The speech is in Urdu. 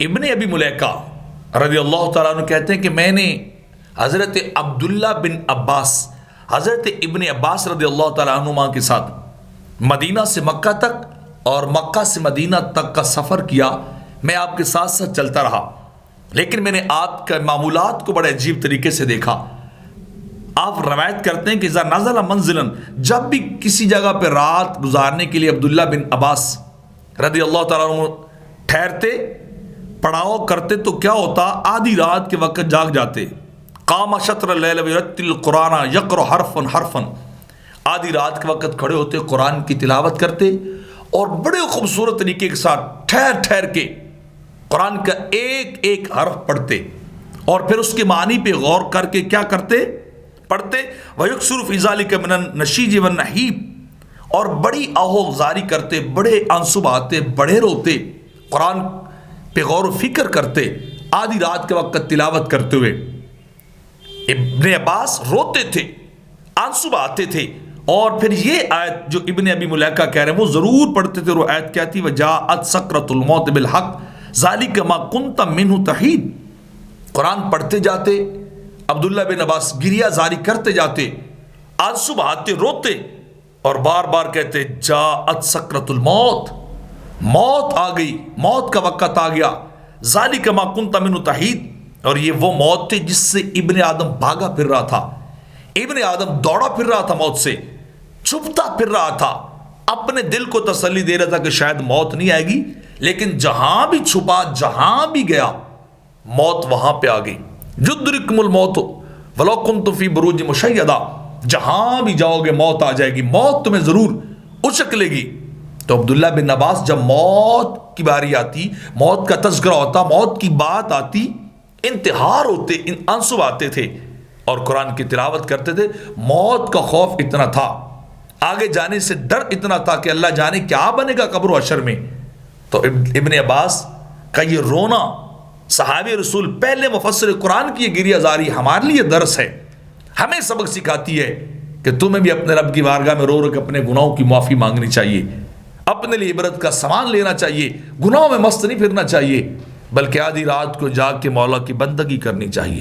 ابن ابی ملیکہ رضی اللہ تعالیٰ عنہ کہتے ہیں کہ میں نے حضرت عبداللہ بن عباس، حضرت ابن عباس رضی اللہ تعالیٰ عنہما کے ساتھ مدینہ سے مکہ تک اور مکہ سے مدینہ تک کا سفر کیا. میں آپ کے ساتھ ساتھ چلتا رہا، لیکن میں نے آپ کے معمولات کو بڑے عجیب طریقے سے دیکھا. آپ روایت کرتے ہیں کہ اذا نزل منزلا، جب بھی کسی جگہ پہ رات گزارنے کے لیے عبداللہ بن عباس رضی اللہ تعالیٰ عنہ ٹھہرتے، پڑاؤ کرتے، تو کیا ہوتا؟ آدھی رات کے وقت جاگ جاتے. قام شطر اللیل ویرتل القرآن یقرأ حرفا حرفا، آدھی رات کے وقت کھڑے ہوتے، قرآن کی تلاوت کرتے اور بڑے خوبصورت طریقے کے ساتھ ٹھہر ٹھہر کے قرآن کا ایک ایک حرف پڑھتے اور پھر اس کے معنی پہ غور کر کے کیا کرتے؟ پڑھتے. وَيُكْثِرُ فِي ذَلِكَ مِنَ النَّشِيجِ وَالنَّحِيبِ، اور بڑی آہوغزاری کرتے، بڑے آنسو بہاتے، بڑے روتے، قرآن پہ غور و فکر کرتے آدھی رات کے وقت تلاوت کرتے ہوئے. ابن عباس روتے تھے، آنسو بہاتے تھے. اور پھر یہ آیت جو ابن ابی ملیکہ کہہ رہے ہیں وہ ضرور پڑھتے تھے. وہ آیت کیا تھی؟ وَجَاءَتْ سَكْرَةُ الْمَوْتِ بِالْحَقِّ ذَلِكَ مَا كُنْتَ مِنْهُ تَحِيدُ. قرآن پڑھتے جاتے، عبداللہ بن عباس گریہ زاری کرتے جاتے، آنسو بہاتے، روتے اور بار بار کہتے جاءت سکرۃ الموت، موت آ گئی، موت کا وقت آ گیا. ذالک ما کنت منہ تحید، اور یہ وہ موت تھی جس سے ابن آدم بھاگا پھر رہا تھا. ابن آدم دوڑا پھر رہا تھا، موت سے چھپتا پھر رہا تھا، اپنے دل کو تسلی دے رہا تھا کہ شاید موت نہیں آئے گی. لیکن جہاں بھی چھپا، جہاں بھی گیا، موت وہاں پہ آ گئی. یدرککم الموت ولو کنتم فی بروج مشیدہ، جہاں بھی جاؤ گے موت آ جائے گی، موت تمہیں ضرور اچک لے گی. تو عبداللہ بن عباس جب موت کی باری آتی، موت کا تذکرہ ہوتا، موت کی بات آتی، انتحار ہوتے، آنسو آتے تھے اور قرآن کی تلاوت کرتے تھے. موت کا خوف اتنا تھا، آگے جانے سے ڈر اتنا تھا کہ اللہ جانے کیا بنے گا قبر و حشر میں. تو ابن عباس کا یہ رونا، صحابی رسول پہلے مفسر قرآن کی یہ گریہ زاری ہمارے لیے درس ہے، ہمیں سبق سکھاتی ہے کہ تمہیں بھی اپنے رب کی بارگاہ میں رو رو کے اپنے گناہوں کی معافی مانگنی چاہیے، اپنے لیے عبرت کا سامان لینا چاہیے، گناہوں میں مست نہیں پھرنا چاہیے، بلکہ آدھی رات کو جاگ کے مولا کی بندگی کرنی چاہیے.